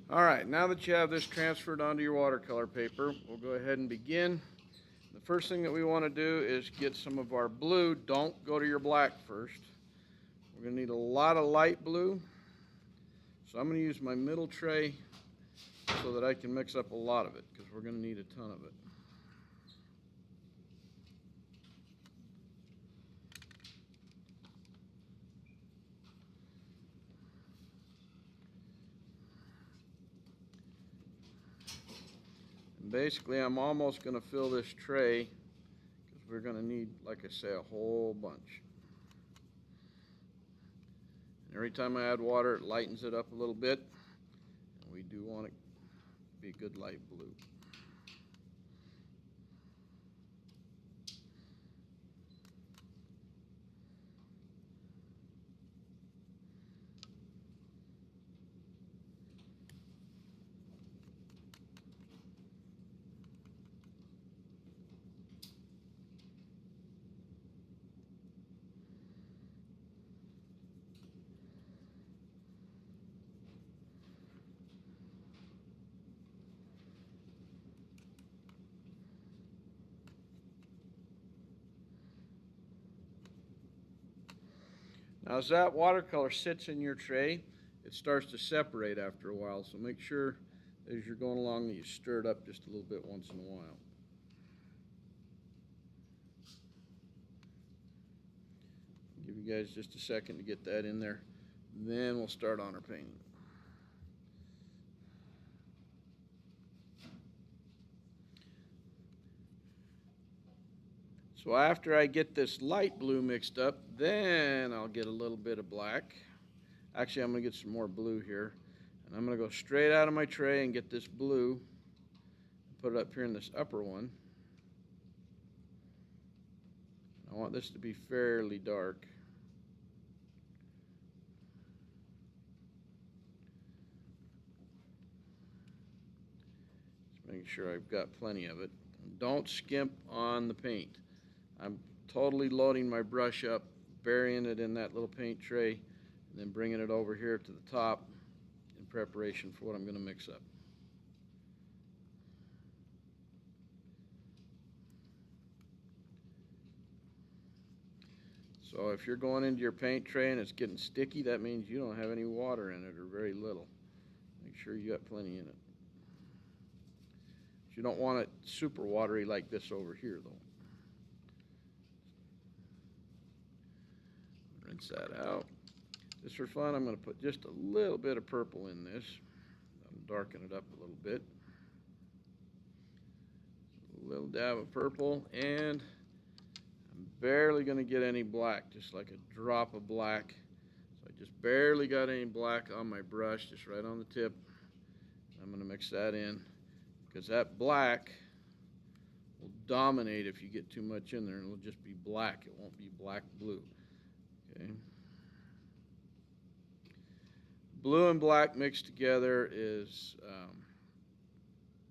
All right, now that you have this transferred onto your watercolor paper, we'll go ahead and begin. The first thing that we want to do is get some of our blue. Don't go to your black first. We're going to need a lot of light blue. So I'm going to use my middle tray so that I can mix up a lot of it because we're going to need a ton of it. And basically, I'm almost going to fill this tray because we're going to need, like I say, a whole bunch. And every time I add water, it lightens it up a little bit. And we do want it to be good light blue. Now as that watercolor sits in your tray, it starts to separate after a while, so make sure as you're going along that you stir it up just a little bit once in a while. Give you guys just a second to get that in there, then we'll start on our painting. So after I get this light blue mixed up, then I'll get a little bit of black. Actually, I'm going to get some more blue here. And I'm going to go straight out of my tray and get this blue and put it up here in this upper one. I want this to be fairly dark. Just making sure I've got plenty of it. And don't skimp on the paint. I'm totally loading my brush up, burying it in that little paint tray, and then bringing it over here to the top in preparation for what I'm going to mix up. So if you're going into your paint tray and it's getting sticky, that means you don't have any water in it or very little. Make sure you got plenty in it. You don't want it super watery like this over here though. Rinse that out. Just for fun, I'm going to put just a little bit of purple in this. I'll darken it up a little bit. A little dab of purple, and I'm barely going to get any black, just like a drop of black. So I just barely got any black on my brush, just right on the tip. I'm going to mix that in because that black will dominate if you get too much in there, and it'll just be black. It won't be black blue. Okay. Blue and black mixed together is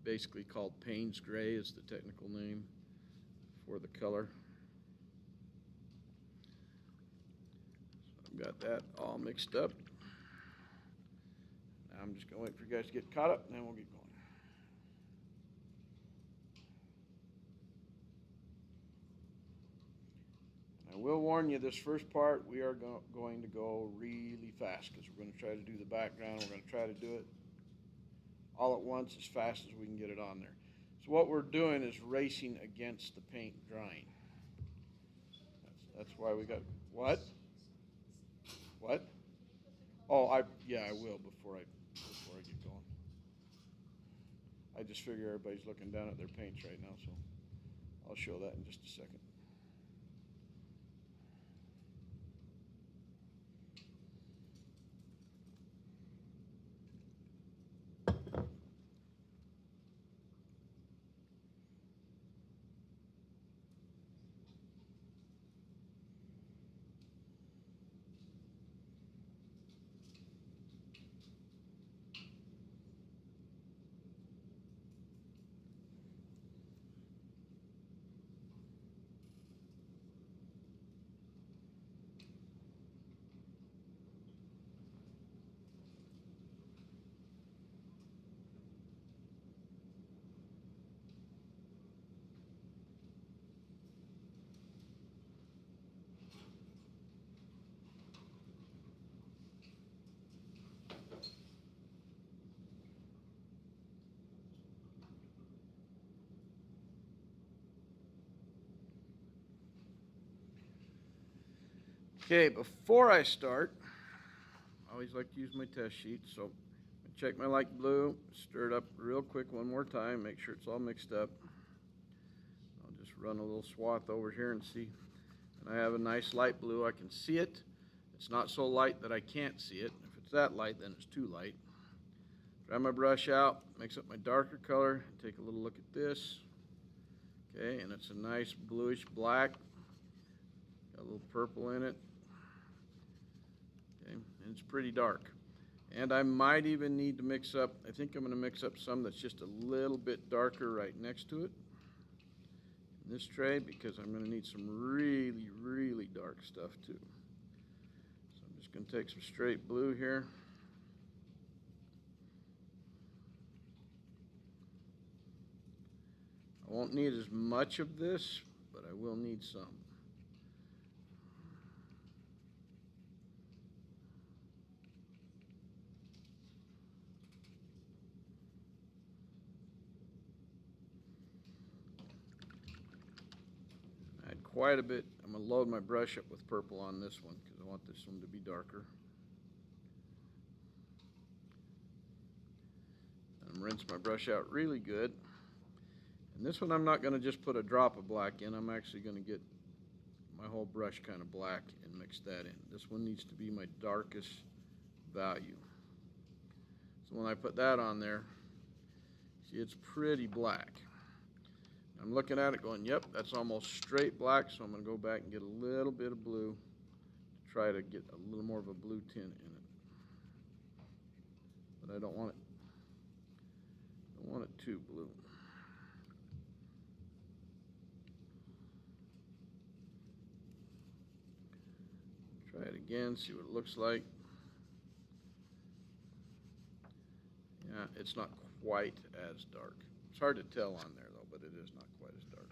basically called Payne's Gray is the technical name for the color. So I've got that all mixed up. Now I'm just going to wait for you guys to get caught up, and then we'll get going. I will warn you, this first part, we are going to go really fast because we're going to try to do the background. We're going to try to do it all at once as fast as we can get it on there. So what we're doing is racing against the paint drying. That's why we got, what? What? Oh, yeah, I will before I get going. I just figure everybody's looking down at their paints right now, so I'll show that in just a second. Okay, before I start, I always like to use my test sheet, so check my light blue, stir it up real quick one more time, make sure it's all mixed up. I'll just run a little swath over here and see. And I have a nice light blue, I can see it. It's not so light that I can't see it. If it's that light, then it's too light. Dry my brush out, mix up my darker color, take a little look at this. Okay, and it's a nice bluish black. Got a little purple in it. Okay, and it's pretty dark. And I might even need to mix up, I think I'm going to mix up some that's just a little bit darker right next to it in this tray, because I'm going to need some really, really dark stuff too. So I'm just going to take some straight blue here. I won't need as much of this, but I will need some. I had quite a bit. I'm going to load my brush up with purple on this one because I want this one to be darker. And rinse my brush out really good. And this one I'm not going to just put a drop of black in. I'm actually going to get my whole brush kind of black and mix that in. This one needs to be my darkest value. So when I put that on there, see, it's pretty black. I'm looking at it going, yep, that's almost straight black, so I'm going to go back and get a little bit of blue to try to get a little more of a blue tint in it. But I don't want it too blue. Try it again, see what it looks like. Yeah, it's not quite as dark. It's hard to tell on there though, but it is not quite as dark.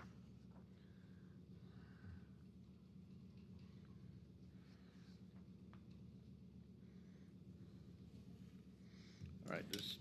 All right, this.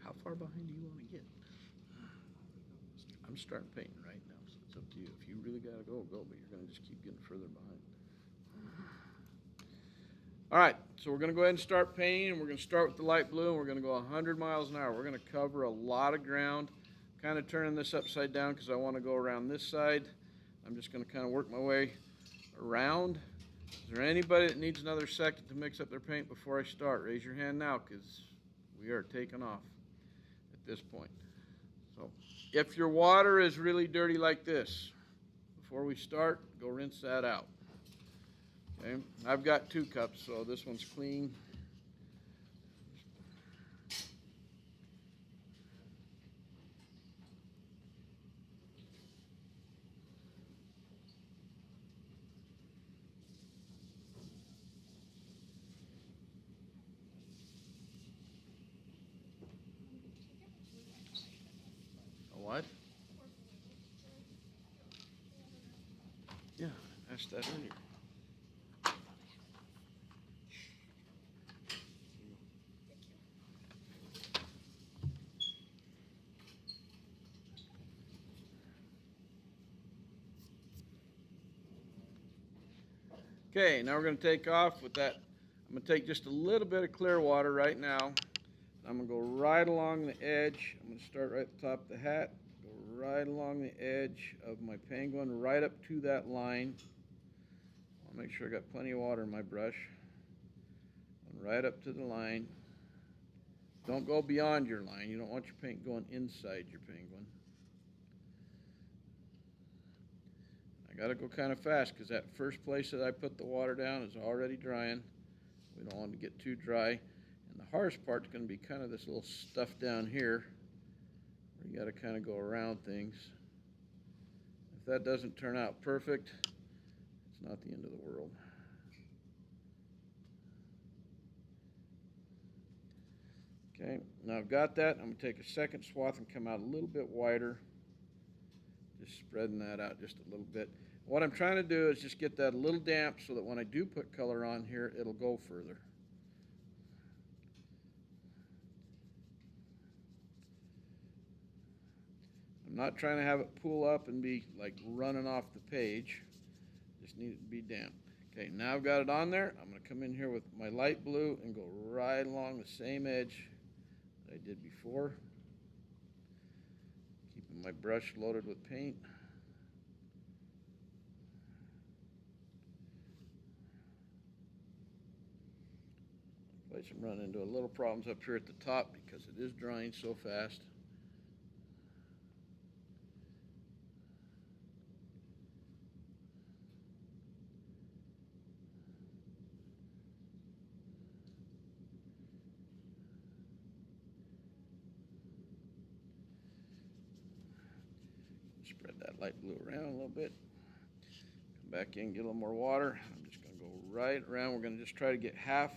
How far behind do you want to get? I'm starting painting right now, so it's up to you. If you really got to go, go, but you're going to just keep getting further behind. All right, so we're going to go ahead and start painting, and we're going to start with the light blue, and we're going to go 100 miles an hour. We're going to cover a lot of ground. Kind of turning this upside down because I want to go around this side. I'm just going to kind of work my way around. Is there anybody that needs another second to mix up their paint before I start? Raise your hand now, because we are taking off at this point. So if your water is really dirty like this, before we start, go rinse that out. Okay, I've got 2 cups, so this one's clean. A what? Yeah, I asked that earlier. Okay, now we're going to take off with that. I'm going to take just a little bit of clear water right now. I'm going to go right along the edge. I'm going to start right at the top of the hat, go right along the edge of my penguin, right up to that line. I'll make sure I got plenty of water in my brush. And right up to the line. Don't go beyond your line. You don't want your paint going inside your penguin. I gotta go kind of fast because that first place that I put the water down is already drying. We don't want it to get too dry. And the hardest part is going to be kind of this little stuff down here where you got to kind of go around things. If that doesn't turn out perfect, It's not the end of the world. Okay, now I've got that. I'm going to take a second swath and come out a little bit wider. Just spreading that out just a little bit. What I'm trying to do is just get that a little damp so that when I do put color on here, it'll go further. I'm not trying to have it pool up and be like running off the page. Just need it to be damp. Okay, now I've got it on there. I'm going to come in here with my light blue and go right along the same edge that I did before. Keeping my brush loaded with paint. I'm running into a little problems up here at the top because it is drying so fast. Spread that light blue around a little bit. Come back in, get a little more water. I'm just going to go right around. We're going to just try to get half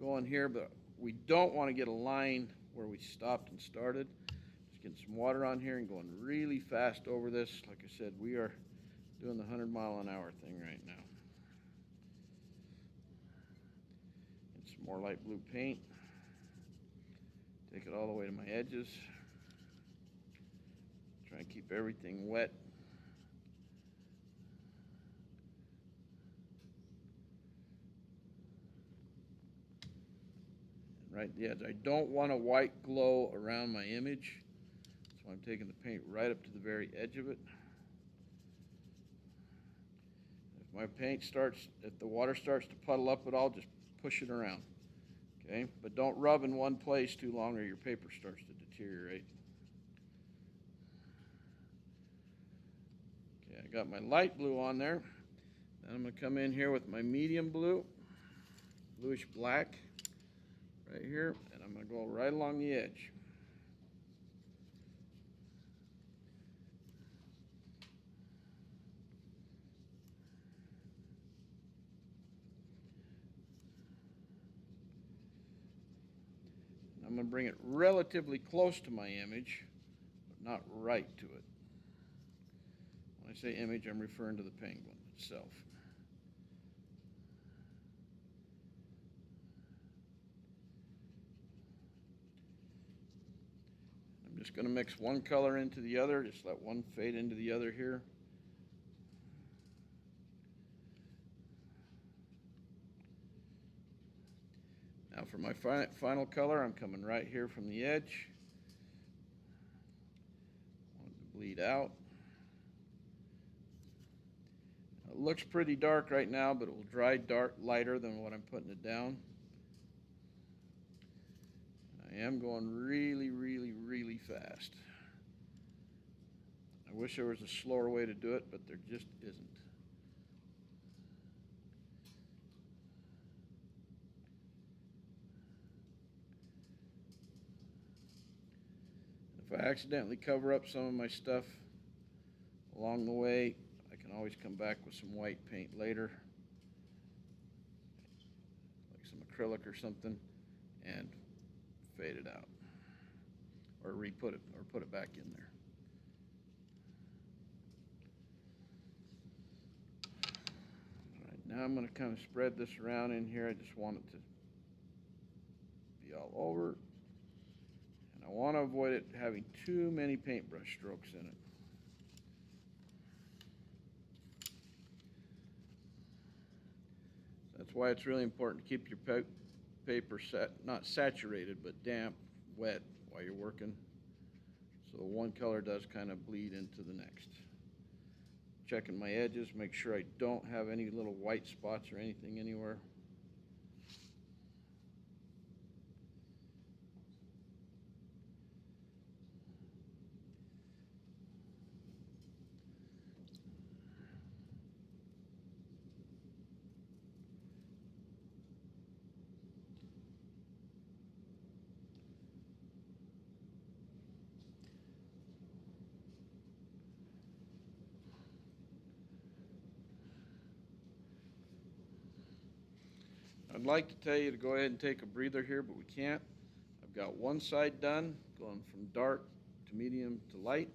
going here, but we don't want to get a line where we stopped and started. Just getting some water on here and going really fast over this. Like I said, we are doing the 100-mile-an-hour thing right now. Get some more light blue paint. Take it all the way to my edges. Try and keep everything wet. Right at the edge. I don't want a white glow around my image, so I'm taking the paint right up to the very edge of it. If my paint starts, if the water starts to puddle up at all, just push it around. Okay, but don't rub in one place too long or your paper starts to deteriorate. Okay, I got my light blue on there. Then I'm going to come in here with my medium blue, bluish black. Right here, and I'm going to go right along the edge. I'm going to bring it relatively close to my image, but not right to it. When I say image, I'm referring to the penguin itself. Just going to mix one color into the other, just let one fade into the other here. Now for my final color, I'm coming right here from the edge. I want it to bleed out. It looks pretty dark right now, but it will dry lighter than what I'm putting it down. I am going really, really, really fast. I wish there was a slower way to do it, but there just isn't. If I accidentally cover up some of my stuff along the way, I can always come back with some white paint later, like some acrylic or something, and fade it out, or put it back in there. All right, now I'm going to kind of spread this around in here. I just want it to be all over, and I want to avoid it having too many paintbrush strokes in it. That's why it's really important to keep your paper not saturated, but damp, wet while you're working, so one color does kind of bleed into the next. Checking my edges, make sure I don't have any little white spots or anything anywhere. I'd like to tell you to go ahead and take a breather here, but we can't. I've got one side done, going from dark to medium to light.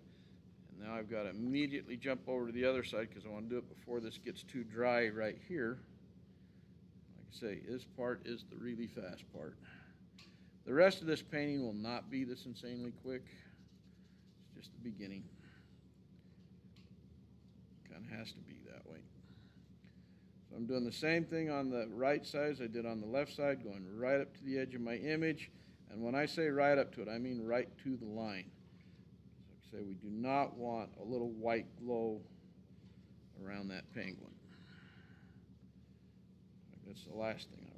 And now I've got to immediately jump over to the other side because I want to do it before this gets too dry right here. Like I say, this part is the really fast part. The rest of this painting will not be this insanely quick. It's just the beginning. Kind of has to be that way. So I'm doing the same thing on the right side as I did on the left side, going right up to the edge of my image. And when I say right up to it, I mean right to the line. So like I say, we do not want a little white glow around that penguin. That's the last thing I want.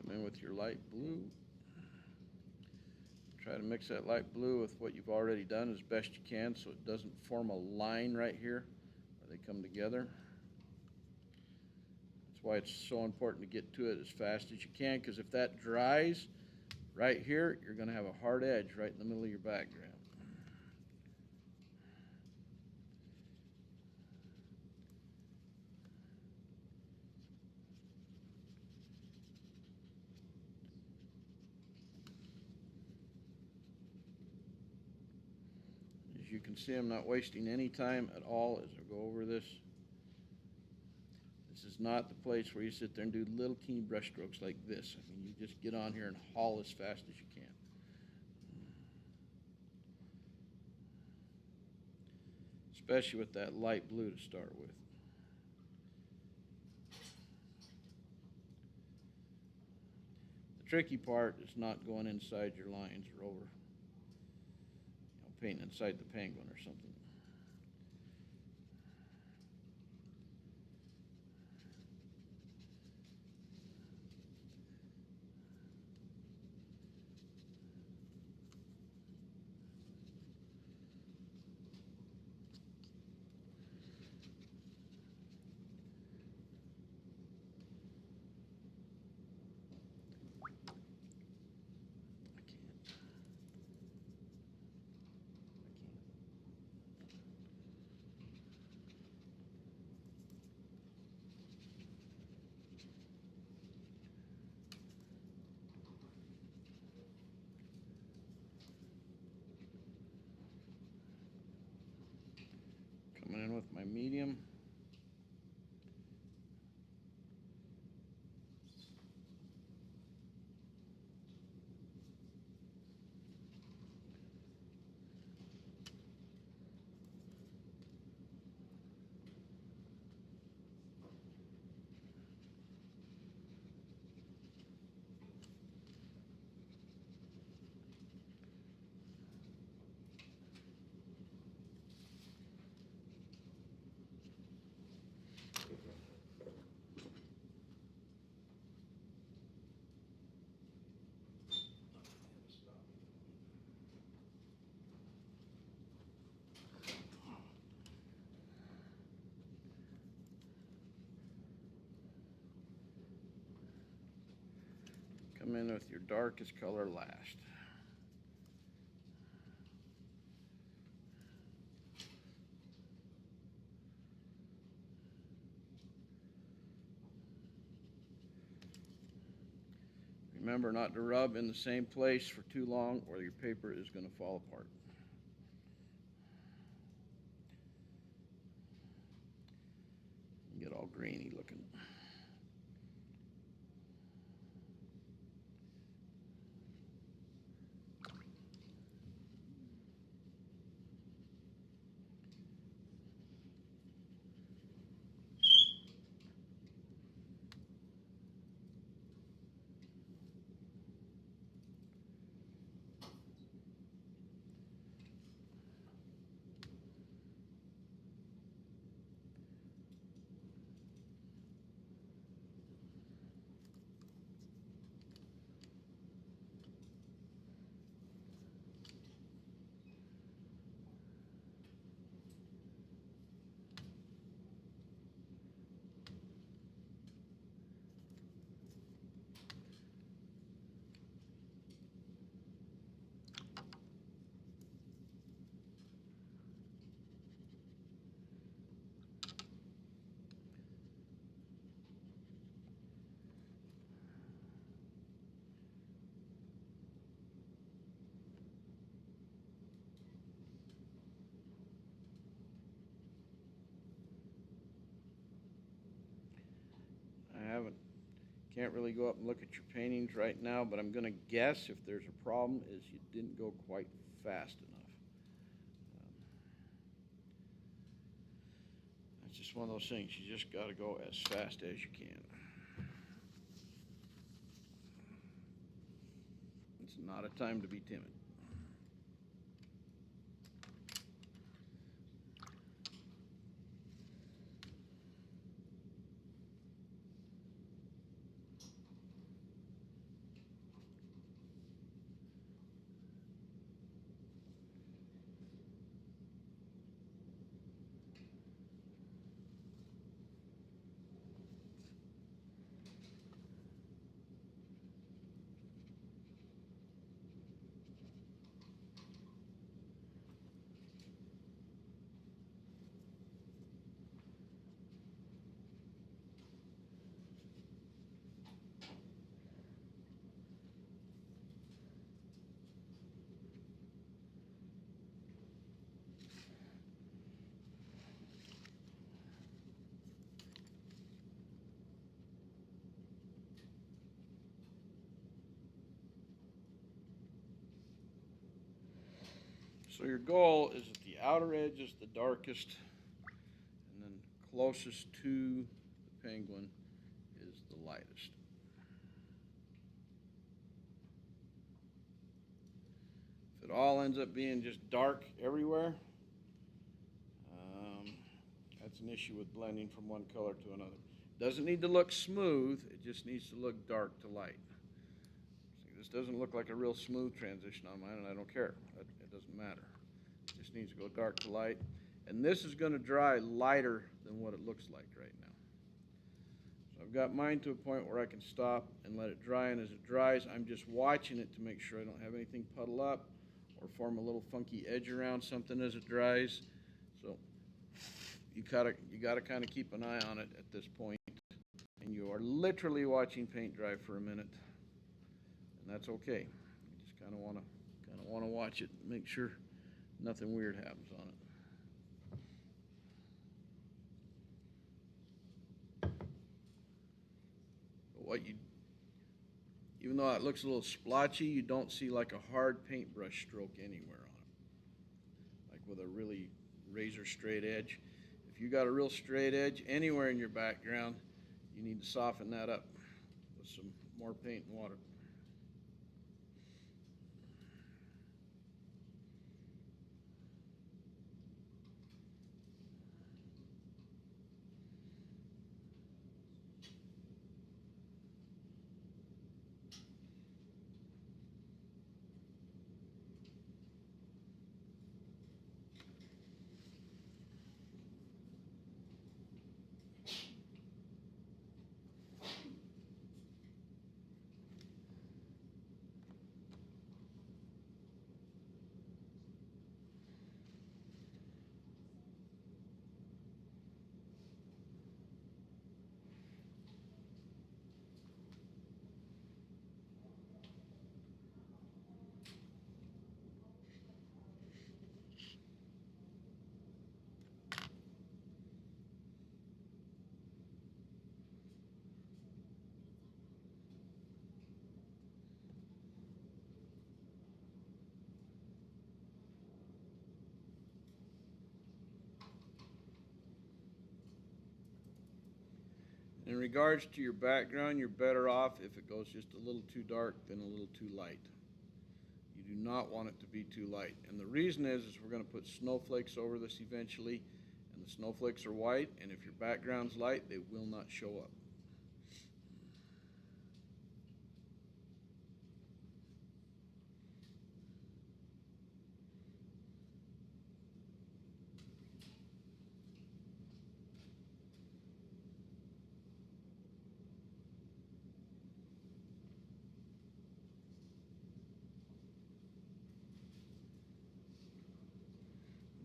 Come in with your light blue. Try to mix that light blue with what you've already done as best you can so it doesn't form a line right here where they come together. That's why it's so important to get to it as fast as you can, because if that dries right here, you're going to have a hard edge right in the middle of your background. As you can see, I'm not wasting any time at all as I go over this. This is not the place where you sit there and do little teeny brush strokes like this. I mean, you just get on here and haul as fast as you can. Especially with that light blue to start with. The tricky part is not going inside your lines or over, painting inside the penguin or something. Coming in with my medium. Come in with your darkest color last. Remember not to rub in the same place for too long or your paper is going to fall apart. Get all grainy looking. can't really go up and look at your paintings right now, but I'm gonna guess if there's a problem is you didn't go quite fast enough. It's just one of those things, you just gotta go as fast as you can. It's not a time to be timid. So your goal is that the outer edge is the darkest, and then closest to the penguin is the lightest. If it all ends up being just dark everywhere, that's an issue with blending from one color to another. Doesn't need to look smooth, it just needs to look dark to light. See, this doesn't look like a real smooth transition on mine, and I don't care. It doesn't matter. It just needs to go dark to light. And this is going to dry lighter than what it looks like right now. So I've got mine to a point where I can stop and let it dry, and as it dries, I'm just watching it to make sure I don't have anything puddle up or form a little funky edge around something as it dries. So you gotta kind of keep an eye on it at this point, and you are literally watching paint dry for a minute, and that's okay. You just kind of want to watch it, and make sure nothing weird happens on it. But even though it looks a little splotchy, you don't see like a hard paintbrush stroke anywhere on it, like with a really razor straight edge. If you got a real straight edge anywhere in your background, you need to soften that up with some more paint and water. In regards to your background, you're better off if it goes just a little too dark than a little too light. You do not want it to be too light. And the reason is we're going to put snowflakes over this eventually, and the snowflakes are white, and if your background's light, they will not show up.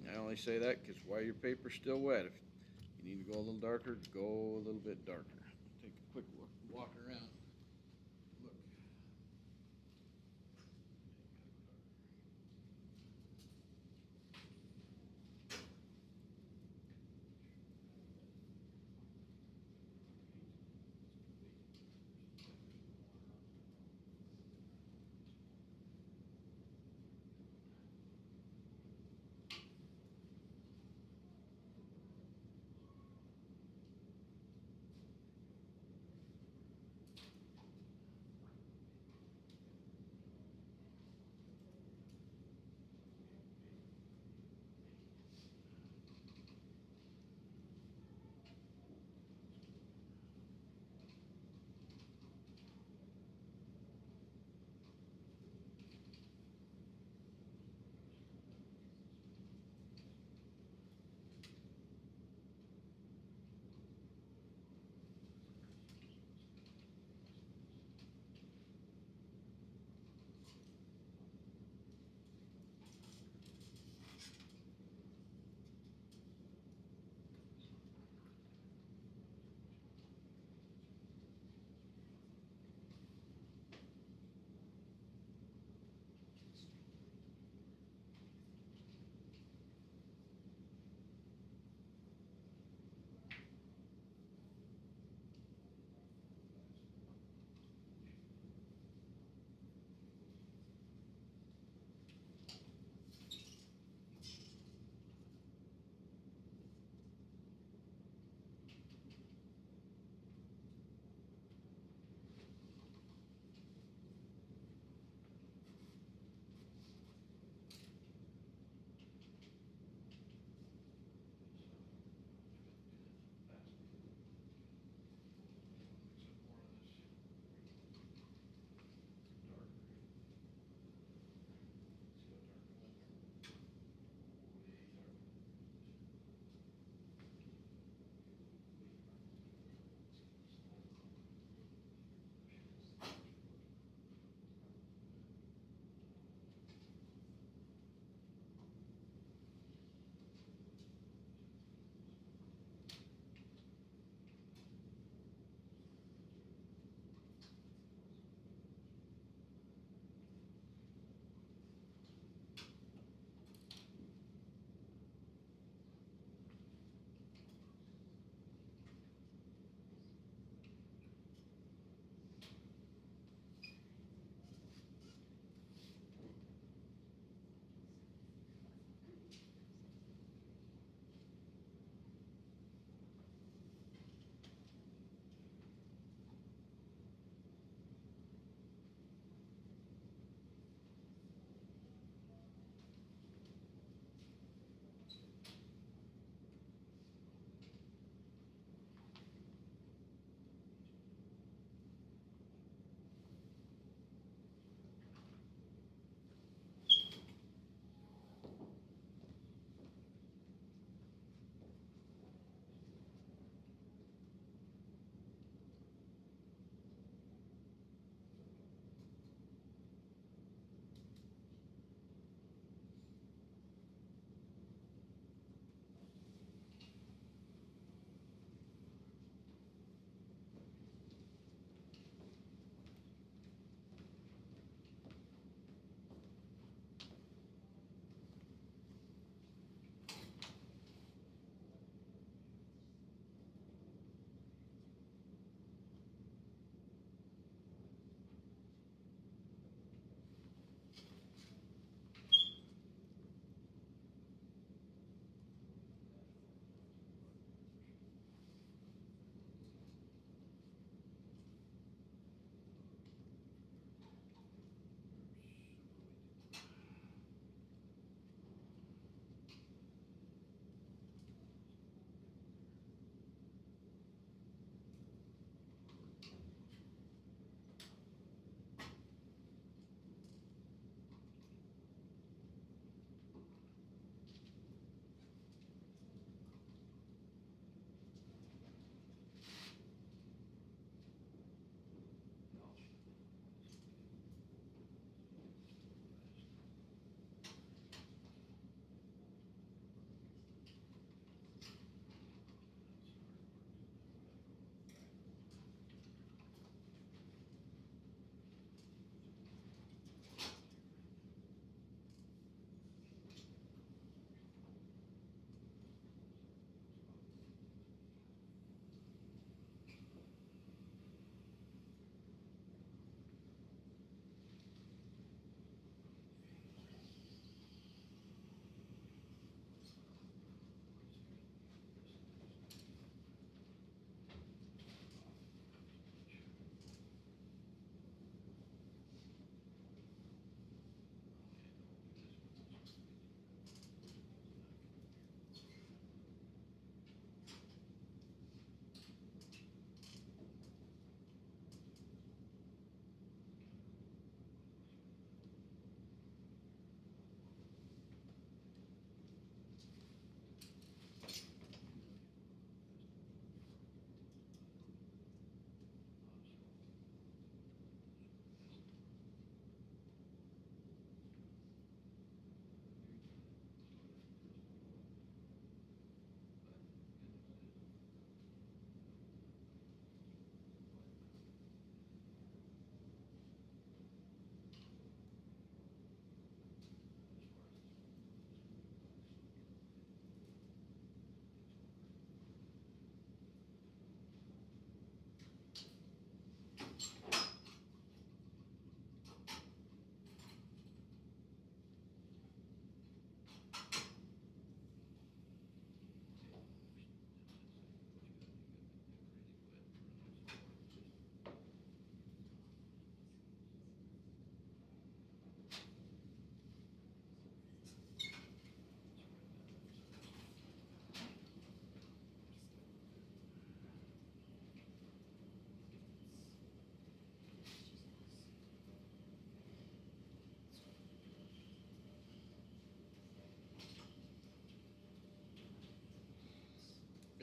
I only say that because while your paper's still wet, if you need to go a little darker, go a little bit darker. Take a quick walk around. Look.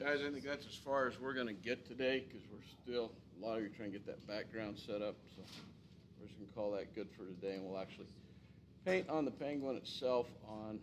Guys, I think that's as far as we're gonna get today, because we're still, a lot of you are trying to get that background set up, so we're just gonna call that good for today, and we'll actually paint on the penguin itself on